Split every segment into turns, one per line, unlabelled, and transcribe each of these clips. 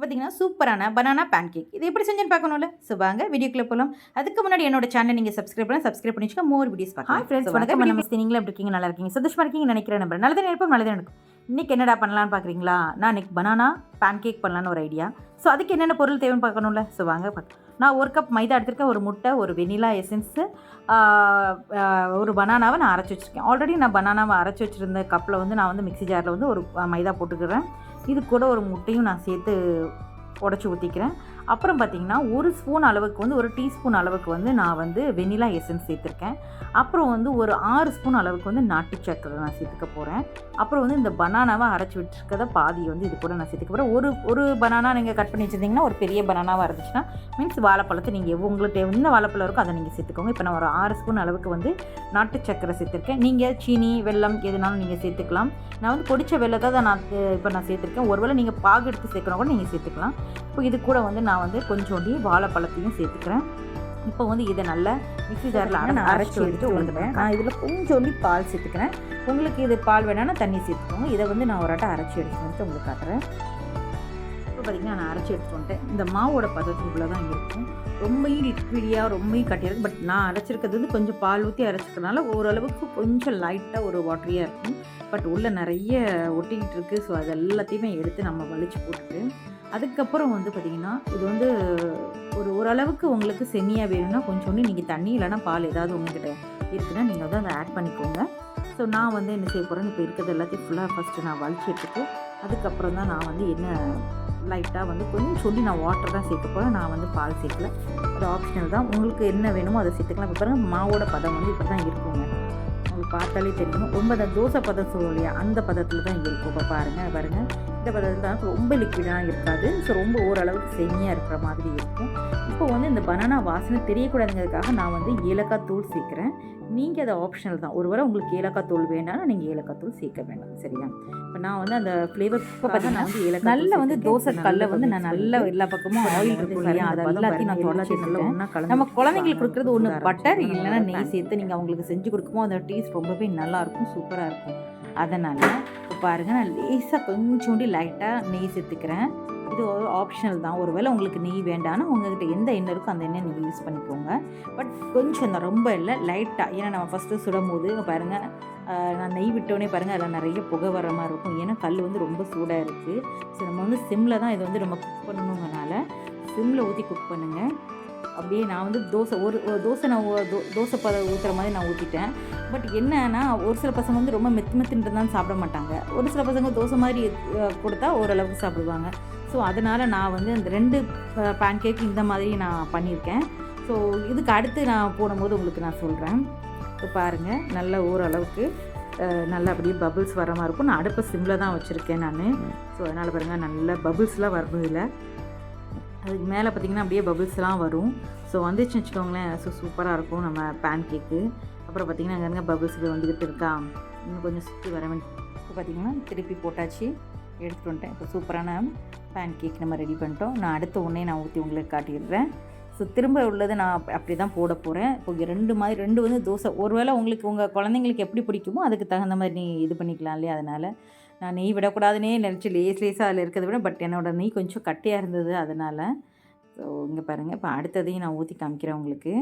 பார்த்தீங்கன்னா சூப்பரான banana pan cake இது எப்படி செஞ்சுன்னு பார்க்கணும்ல. ஸோ வாங்க வீடியோக்குள்ள போகலாம். அதுக்கு முன்னாடி என்னோட சேனல் நீங்கள் சப்ஸ்கிரைப் பண்ணி வச்சுக்க மோர் வீடியோஸ் பார்க்கலாம். ஹாய் ஃப்ரெண்ட்ஸ், வணக்கம். நமஸ்தே. நீங்களும் எப்படி இருக்கீங்க? நல்லா இருக்கீங்க, சந்தோஷமாக இருக்கீங்கன்னு நினைக்கிறேன். நம்பர் நல்லதே நினைப்போம், நல்லதே நடக்கும். இன்றைக்கி என்னடா பண்ணலான்னு பார்க்குறீங்களா? நான் இன்றைக்கி பனானா பேன் கேக் பண்ணலான்னு ஒரு ஐடியா. ஸோ அதுக்கு என்னென்ன பொருள் தேவைன்னு பார்க்கணும்ல. ஸோ வாங்க நான் 1 கப் மைதா எடுத்திருக்கேன், ஒரு முட்டை, ஒரு வெனிலா எசன்ஸு, ஒரு பனானாவை நான் அரைச்சி வச்சுருக்கேன். ஆல்ரெடி நான் பனானாவை அரைச்சி வச்சுருந்த கப்பில் வந்து நான் வந்து மிக்ஸி ஜாரில் வந்து ஒரு மைதா போட்டுக்கிறேன். இது கூட ஒரு முட்டையும் நான் சேர்த்து உடச்சி ஊற்றிக்கிறேன். அப்புறம் பார்த்திங்கன்னா 1 ஸ்பூன் அளவுக்கு வந்து 1 டீஸ்பூன் அளவுக்கு வந்து நான் வந்து வெனிலா எசன்ஸ் சேர்த்துருக்கேன். அப்புறம் வந்து ஒரு 6 ஸ்பூன் அளவுக்கு வந்து நாட்டு சர்க்கரை நான் சேர்த்துக்க போகிறேன். அப்புறம் வந்து இந்த பனானாவை அரைச்சி விட்டுருக்கதை பாதி வந்து இது கூட நான் சேர்த்துக்க போகிறேன். ஒரு பனானா நீங்கள் கட் பண்ணி வச்சுருந்தீங்கன்னா, ஒரு பெரிய பனானாவாக இருந்துச்சுன்னா, மீன்ஸ் வாழைப்பழத்தை நீங்கள் உங்களுக்கு என்ன வாழைப்பழம் இருக்கோ அதை நீங்கள் சேர்த்துக்கோங்க. இப்போ நான் ஒரு 6 ஸ்பூன் அளவுக்கு வந்து நாட்டு சர்க்கரை சேர்த்துருக்கேன். நீங்கள் சீனி, வெல்லம் எதுனாலும் நீங்கள் சேர்த்துக்கலாம். நான் வந்து பொடிச்ச வெல்லத்தை தான் நான் சேர்த்துருக்கேன். ஒருவேளை நீங்கள் பாகு எடுத்து சேர்க்கணும் கூட நீங்கள் சேர்த்துக்கலாம். இப்போ இது கூட வந்து நான் வந்து கொஞ்சோண்டி வாழைப்பழத்தையும் சேர்த்துக்கிறேன். இப்போ வந்து இதை நல்லா மிக்ஸி ஜாரில் நான் அரைச்சி எடுத்து வந்துடுவேன். நான் இதில் கொஞ்சோண்டி பால் சேர்த்துக்கிறேன். உங்களுக்கு இது பால் வேணான்னா தண்ணி சேர்த்துக்கோங்க. இதை வந்து நான் ஒரு அரைச்சி எடுத்து வந்துட்டு உங்களுக்கு காட்டுறேன். இப்போ பார்த்திங்கன்னா நான் அரைச்சி எடுத்துட்டு வந்துட்டேன். இந்த மாவோட பதத்துக்குள்ளே தான் இருக்கும். ரொம்பவும் லிக்விடியாக ரொம்பவும் கட்டியிருக்கு. பட் நான் அரைச்சிருக்கிறது வந்து கொஞ்சம் பால் ஊற்றி அரைச்சிக்கிறதுனால ஓரளவுக்கு கொஞ்சம் லைட்டாக ஒரு வாட்டரியாக இருக்கும். பட் உள்ளே நிறைய ஒட்டிக்கிட்டு இருக்குது. ஸோ அது எல்லாத்தையுமே எடுத்து நம்ம வலிச்சு போட்டுட்டு அதுக்கப்புறம் வந்து பார்த்திங்கன்னா இது வந்து ஓரளவுக்கு உங்களுக்கு செமியாக வேணும்னா கொஞ்சோண்டு நீங்கள் தண்ணி இல்லைனா பால் ஏதாவது உங்கள்கிட்ட இருக்குன்னா நீங்கள் வந்து அதை ஆட் பண்ணிக்கோங்க. ஸோ நான் வந்து என்ன செய்ய போகிறேன்னு இப்போ இருக்கிறது எல்லாத்தையும் ஃபுல்லாக ஃபஸ்ட்டு நான் வலிச்சு எடுத்துட்டு அதுக்கப்புறம் தான் நான் வந்து என்ன லைட்டாக வந்து கொஞ்சோண்டி நான் வாட்டர் தான் சேர்க்க போகிறேன். நான் வந்து பால் சேர்க்கல, அது ஆப்ஷனல் தான். உங்களுக்கு என்ன வேணுமோ அதை சேர்த்துக்கலாம். இப்போ பாருங்கள் மாவோட பதம் வந்து இப்போ தான் இருக்குங்க. உங்களுக்கு பார்த்தாலே தெரியும். ரொம்ப அந்த தோசை பதம் சொல்லுவோம் இல்லையா, அந்த பதத்தில் தான் இருக்கும். இப்போ பாருங்கள் இந்த பதத்தில் தான் ரொம்ப லிக்விடாக இருக்காது. ஸோ ரொம்ப ஓரளவுக்கு செமியாக இருக்கிற மாதிரி இருக்கும். இப்போ வந்து இந்த பனானா வாசனை தெரியக்கூடாதுங்கிறதுக்காக நான் வந்து ஏலக்காய் தூள் சேர்க்குறேன். நீங்கள் அதை ஆப்ஷனல் தான். ஒருவேளை உங்களுக்கு ஏலக்காய் தூள் வேண்டாம்னா நீங்கள் ஏலக்காய் தூள் சேர்க்க வேண்டாம், சரியா? இப்போ நான் வந்து அந்த ஃப்ளேவர் பார்த்தீங்கன்னா நான் வந்து ஏலக்காய் நல்லா வந்து தோசை கல்லை வந்து நான் நல்லா எல்லா பக்கமும் ஆயில் இருக்கும் இல்லையா, அது எல்லாத்தையும் நான் தொடச்சி நல்லா ஒன்றா கலந்து நம்ம குழந்தைங்களுக்கு கொடுக்குறது ஒன்று பட்டர் இல்லைன்னா நெய் சேர்த்து நீங்கள் அவங்களுக்கு செஞ்சு கொடுக்கும்போது அந்த டேஸ்ட் ரொம்பவே நல்லாயிருக்கும், சூப்பராக இருக்கும். அதனால் இப்போ பாருங்கள் நான் லேசாக கொஞ்சோண்டி லைட்டாக நெய் சேர்த்துக்கிறேன். இது ஒரு ஆப்ஷனல் தான். ஒருவேளை உங்களுக்கு நெய் வேண்டாம்னா உங்கள்கிட்ட எந்த எண்ணெய் இருக்கோ அந்த எண்ணெய் நீங்கள் யூஸ் பண்ணிக்கோங்க. பட் கொஞ்சம் தான், ரொம்ப இல்லை, லைட்டாக. ஏன்னா நம்ம ஃபஸ்ட்டு சுடும் போது பாருங்கள் நான் நெய் விட்டோடனே பாருங்கள் அதில் நிறைய புகை வர மாதிரி இருக்கும். ஏன்னா கல் வந்து ரொம்ப சூடாக இருக்குது. ஸோ நம்ம வந்து சிம்மில் தான் இதை வந்து நம்ம குக் பண்ணணுங்கனால சிம்மில் ஊற்றி குக் பண்ணுங்கள். அப்படியே நான் வந்து ஒரு தோசை நான் தோசை பதம் ஊற்றுற மாதிரி நான் ஊற்றிட்டேன். பட் என்னன்னா ஒரு சில பசங்க வந்து ரொம்ப மெத்துன்ட்டு தான் சாப்பிட மாட்டாங்க. ஒரு சில பசங்க தோசை மாதிரி கொடுத்தா ஓரளவுக்கு சாப்பிடுவாங்க. ஸோ அதனால் நான் வந்து அந்த 2 பேன் கேக் இந்த மாதிரி நான் பண்ணியிருக்கேன். ஸோ இதுக்கு அடுத்து நான் போடும்போது உங்களுக்கு நான் சொல்கிறேன். இப்போ பாருங்கள் நல்லா ஓரளவுக்கு நல்லா அப்படியே பபுள்ஸ் வர மாதிரி இருக்கும். நான் அடுப்பை சிம்மில் தான் வச்சுருக்கேன் நான். ஸோ அதனால் பாருங்கள் நல்லா பபுள்ஸ்லாம் வரணும். இல்லை அதுக்கு மேலே பார்த்திங்கன்னா அப்படியே பபுள்ஸ்லாம் வரும். ஸோ வந்துச்சுன்னு வச்சுக்கோங்களேன், ஸோ சூப்பராக இருக்கும் நம்ம பேன் கேக்கு. அப்புறம் பார்த்திங்கன்னா அங்கே பபுள்ஸ் வந்துக்கிட்டு இருக்கா, இன்னும் கொஞ்சம் சுற்றி வர வேண்டிய. இப்போ பார்த்திங்கன்னா திருப்பி போட்டாச்சு, எடுத்துகிட்டு வந்துட்டேன். இப்போ சூப்பரான பேன் கேக் நம்ம ரெடி பண்ணிட்டோம். நான் அடுத்த ஒன்றே நான் ஊற்றி உங்களுக்கு காட்டிடுறேன். ஸோ திரும்ப உள்ளது நான் அப்படி தான் போட போகிறேன். இப்போ 2 வந்து தோசை. ஒருவேளை உங்களுக்கு உங்கள் குழந்தைங்களுக்கு எப்படி பிடிக்குமோ அதுக்கு தகுந்த மாதிரி நீ இது பண்ணிக்கலாம் இல்லையா. அதனால் நான் நெய் விடக்கூடாதுன்னே நினச்சி லேஸாக அதில் இருக்கிறத விட, பட் என்னோடய நெய் கொஞ்சம் கட்டியாக இருந்தது அதனால். ஸோ இங்கே பாருங்கள், இப்போ அடுத்ததையும் நான் ஊற்றி காமிக்கிறேன் உங்களுக்கு.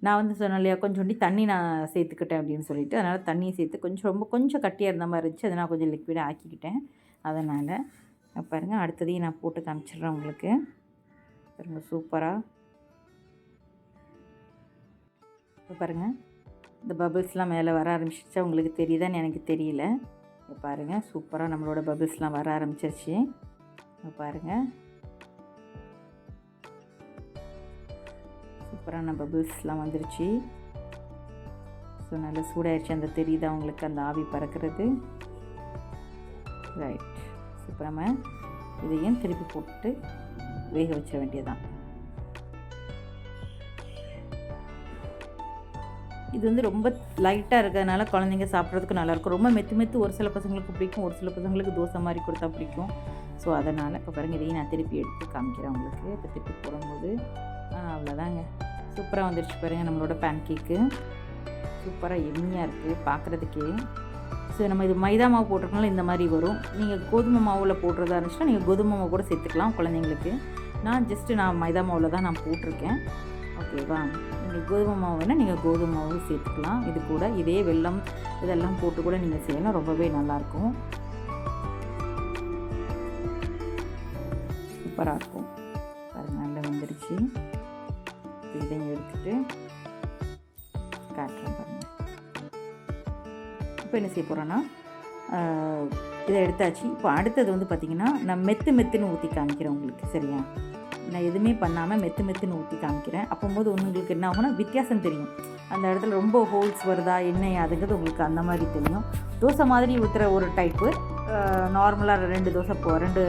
நான் வந்து சொன்னேன் இல்லையா கொஞ்சோண்டி தண்ணி நான் சேர்த்துக்கிட்டேன் அப்படின்னு சொல்லிட்டு, அதனால் தண்ணியை சேர்த்து கொஞ்சம் கட்டியாக இருந்த மாதிரி இருந்துச்சு. அதை நான் கொஞ்சம் லிக்விடாக ஆக்கிக்கிட்டேன். அதனால் பாருங்கள் அடுத்ததையும் நான் போட்டு காமிச்சிடுறேன் உங்களுக்கு. பாருங்கள் சூப்பராக. இப்போ பாருங்கள் இந்த பபிள்ஸ்லாம் மேலே வர ஆரம்பிச்சிருச்சா உங்களுக்கு தெரியுதான்னு எனக்கு தெரியல. இப்போ பாருங்கள் சூப்பராக நம்மளோட பபிள்ஸ்லாம் வர ஆரம்பிச்சிருச்சு. இப்போ பாருங்கள் சூப்பரான பபிள்ஸ்லாம் வந்துருச்சு. ஸோ நல்லா சூடாகிடுச்சு, அந்த தெரியுதா உங்களுக்கு அந்த ஆவி பறக்கிறது. ரைட். இப்போ நம்ம இதையும் திருப்பி போட்டு வேக வச்சிட வேண்டியதான். இது வந்து ரொம்ப லைட்டாக இருக்கிறதுனால குழந்தைங்க சாப்பிட்றதுக்கு நல்லாயிருக்கும். ரொம்ப மெத்து ஒரு சில பசங்களுக்கு பிடிக்கும், ஒரு சில பசங்களுக்கு தோசை மாதிரி கொடுத்தா பிடிக்கும். ஸோ அதனால் இப்போ பாருங்கள் இதையும் நான் திருப்பி எடுத்து காமிக்கிறேன் உங்களுக்கு. இப்போ திருப்பி போடும்போது அவ்வளோதாங்க, சூப்பராக வந்துடுச்சு பாருங்கள் நம்மளோட பேன் கேக்கு. சூப்பராக எம்மியாக இருக்குது பார்க்குறதுக்கே. ஸோ நம்ம இது மைதா மாவு போட்டிருக்கனால இந்த மாதிரி வரும். நீங்கள் கோதுமை மாவில் போடுறதா இருந்துச்சுன்னா நீங்கள் கோதுமை மாவு கூட சேர்த்துக்கலாம் குழந்தைங்களுக்கு. நான் மைதா மாவில் தான் நான் போட்டிருக்கேன். ஓகேவா? நீங்கள் கோதுமை மாவு வேணால் நீங்கள் கோதுமை மாவு சேர்த்துக்கலாம். இது கூட இதே வெல்லம் இதெல்லாம் போட்டு கூட நீங்கள் செய்யலாம். ரொம்பவே நல்லாயிருக்கும், சூப்பராக இருக்கும். பாருங்கள், நல்லா வந்துடுச்சு. இதையும் எடுத்துகிட்டு காட்டுறேன் பாருங்கள். இப்போ என்ன செய்ய போகிறேன்னா, இதை எடுத்தாச்சு. இப்போ அடுத்தது வந்து பார்த்திங்கன்னா, நான் மெத்துன்னு ஊற்றி காமிக்கிறேன் உங்களுக்கு. சரியா? நான் எதுவுமே பண்ணாமல் மெத்துன்னு ஊற்றி காமிக்கிறேன். அப்போது உங்களுக்கு என்ன ஆகும்னா வித்தியாசம் தெரியும். அந்த இடத்துல ரொம்ப ஹோல்ஸ் வருதா என்ன அதுங்கிறது உங்களுக்கு அந்த மாதிரி தெரியும். தோசை மாதிரி ஊற்றுற ஒரு டைப்பு, நார்மலாக 2 தோசை 2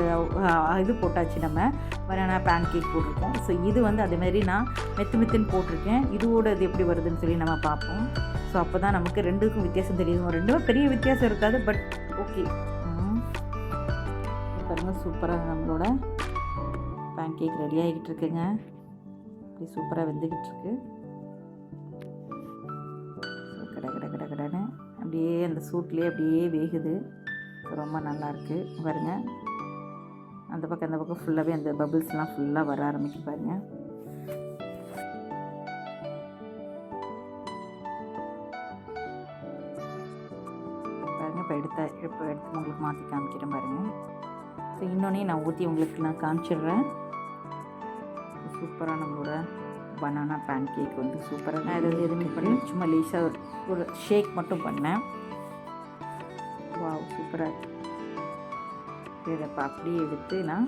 இது போட்டாச்சு. நம்ம பனானா பேன் கேக் போட்டிருக்கோம். ஸோ இது வந்து அதேமாதிரி நான் மெத்துன்னு போட்டிருக்கேன். இதோட இது எப்படி வருதுன்னு சொல்லி நம்ம பார்ப்போம். ஸோ அப்போ தான் நமக்கு 2க்கும் வித்தியாசம் தெரியும். 2மே பெரிய வித்தியாசம் இருக்காது, பட் ஓகே. பாருங்கள், சூப்பராக நம்மளோட பேன் கேக் ரெடி ஆகிக்கிட்டு இருக்குங்க. அப்படி சூப்பராக வெந்துக்கிட்டு இருக்கு. கடன்னு அப்படியே அந்த சூட்லேயே அப்படியே வேகுது. ரொம்ப நல்லாயிருக்கு பாருங்கள். அந்த பக்கம் ஃபுல்லாகவே அந்த பபிள்ஸ்லாம் ஃபுல்லாக வர ஆரம்பிக்கும் பாருங்கள். இப்போ எடுத்து உங்களுக்கு மாற்றி காமிக்கிறேன் பாருங்கள். ஸோ இன்னொன்னே நான் ஊற்றி உங்களுக்கு நான் காமிச்சிடுறேன். சூப்பராக நம்மளோட பனானா பேன் கேக் வந்து சூப்பராக. நான் எதாவது எதுவுமே பண்ணி சும்மா லேசாக ஒரு ஷேக் மட்டும் பண்ணேன். வாவ், சூப்பராக இருக்குது. இதை இப்போ அப்படியே எடுத்து நான்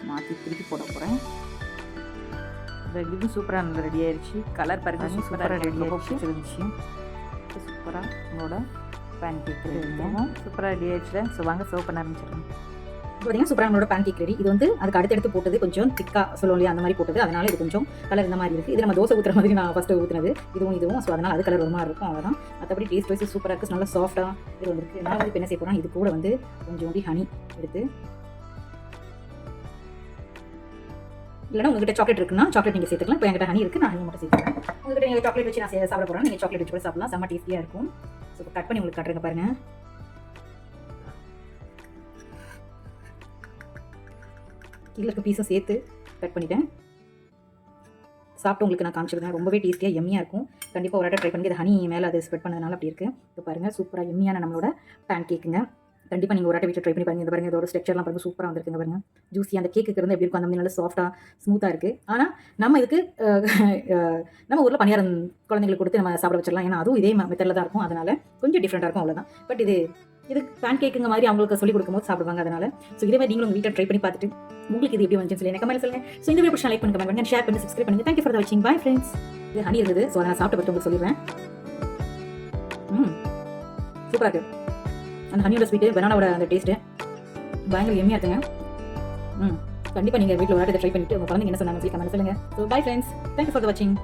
மாற்றி திருப்பி போட போகிறேன். இது சூப்பராக நல்லா ரெடி ஆயிடுச்சு. கலர் பாருங்கள், சூப்பராக ரெடி ஆகிடுச்சு. சூப்பராக நம்மளோட பேன் கேக் ரெடி ஆகும். சூப்பராக ரெடி ஆகிடுச்சு. ஸோ வாங்க சர்வ் பண்ண ஆரம்பிச்சிடுறேன். பார்த்தீங்கன்னா சூப்பராக நம்மளோட பேன் கேக் ரெடி. இது வந்து அதுக்கு அடுத்தடுத்து போட்டது கொஞ்சம் திக்காக சொல்லுவோம் இல்லையா, அந்த மாதிரி போட்டது. அதனால் இது கொஞ்சம் கலர் இந்த மாதிரி இருக்குது. இது நம்ம தோசை ஊற்றுற மாதிரி நான் ஃபஸ்ட்டு ஊற்றுனது இதுவும். ஸோ அதனால் அது கலர் ஒரு மாதிரி இருக்கும். அவ்வளோதான். மற்றபடி டேஸ்ட் வைஸ் சூப்பராக இருக்குது. நல்லா சாஃப்ட்டாக இது வந்துருக்கு. நான் வந்து இப்போ என்ன செய்ய போகிறேன், இது கூட வந்து கொஞ்சோண்டி ஹனி எடுத்து, இல்லைனா உங்கள்கிட்ட சாக்லேட் இருக்குன்னா சாக்லேட் நீங்கள் சேர்த்துக்கலாம். இப்போ என்கிட்ட ஹனி இருக்குது, நான் ஹனி மட்டும் சேர்த்துக்கலாம். உங்கள்கிட்ட நீங்கள் சாக்லேட் வச்சு நான் சாப்பிட போகிறேன். நீங்கள் சாக்லேட் வச்சு கூட சாப்பிடலாம். செம்ம டேஸ்டியாக இருக்கும். ஸோ இப்போ கட் பண்ணி உங்களுக்கு காட்டுறேங்க பாருங்கள். கீழே இருக்க பீஸை சேர்த்து கட் பண்ணிட்டேன். சாப்பிட்டு உங்களுக்கு நான் காமிச்சிருக்கேன். ரொம்பவே டேஸ்டியாக எம்மியாக இருக்கும். கண்டிப்பாக ஒரு ட்ரை பண்ணி. அது ஹனி மேலே அதை ஸ்ப்ரெட் பண்ணதுனால அப்படி இருக்குது. இப்போ பாருங்கள், சூப்பராக எம்மியான நம்மளோட பேன் கேக்குங்க. கண்டிப்பாக நீங்கள் ஒரு வீட்டில் ட்ரை பண்ணி பாருங்கள். இந்த பாருங்கள், இதோட ஸ்ட்ரக்சர்லாம் பாருங்கள், சூப்பராக வந்துருக்குங்க பாருங்கள். ஜூஸி அந்த கேக்கு இருந்து எப்படி இருக்கும் அந்த மாதிரி நல்லா சாஃப்ட்டாக ஸ்மூத்தாக இருக்குது. ஆனால் நம்ம இதுக்கு நம்ம ஊரில் பணியாரம் குழந்தைங்களுக்கு கொடுத்து நம்ம சாப்பிட வச்சிடலாம். ஏன்னா அதுவும் இதே மெத்தடில் தான் இருக்கும். அதனால் கொஞ்சம் டிஃப்ரெண்ட்டாக இருக்கும், அவ்வளோதான். பட் இது பேன் கேக்குங்க மாதிரி அவங்களுக்கு சொல்லிக் கொடுக்கும்போது சாப்பிடுவாங்க. அதனால் ஸோ இதே மாதிரி நீங்களும் உங்கள் வீட்டில் ட்ரை பண்ணி பார்த்துட்டு உங்களுக்கு இது எப்படி வந்துச்சுன்னு சொல்லி எனக்கு கமெண்ட் சொல்லுங்கள். ஸோ இந்த வீடியோ பிடிச்சா லைக் பண்ணுங்க, கமெண்ட் பண்ணுங்க, ஷேர் பண்ணி சப்ஸ்கிரைப் பண்ணுங்கள். தேங்க்யூ ஃபார் வாட்சிங். Bye friends. இது ஹனி இருந்தது, ஸோ நான் சாப்பிட்டு பார்த்து உங்களுக்கு சொல்லிடுறேன். சூப்பராக இருக்குது. அந்த ஹனியோட ஸ்வீட்டு, பனானாவோட அந்த டேஸ்ட்டு பயங்கர எம்மியாக இருக்குங்க. கண்டிப்பாக நீங்கள் வீட்டில் ஒரு ட்ரை பண்ணிவிட்டு உங்கள் குழந்தைங்க என்ன சொன்னாங்க சொல்லி கமெண்ட் சொல்லுங்கள். So bye friends. Thank you for வாட்சிங்.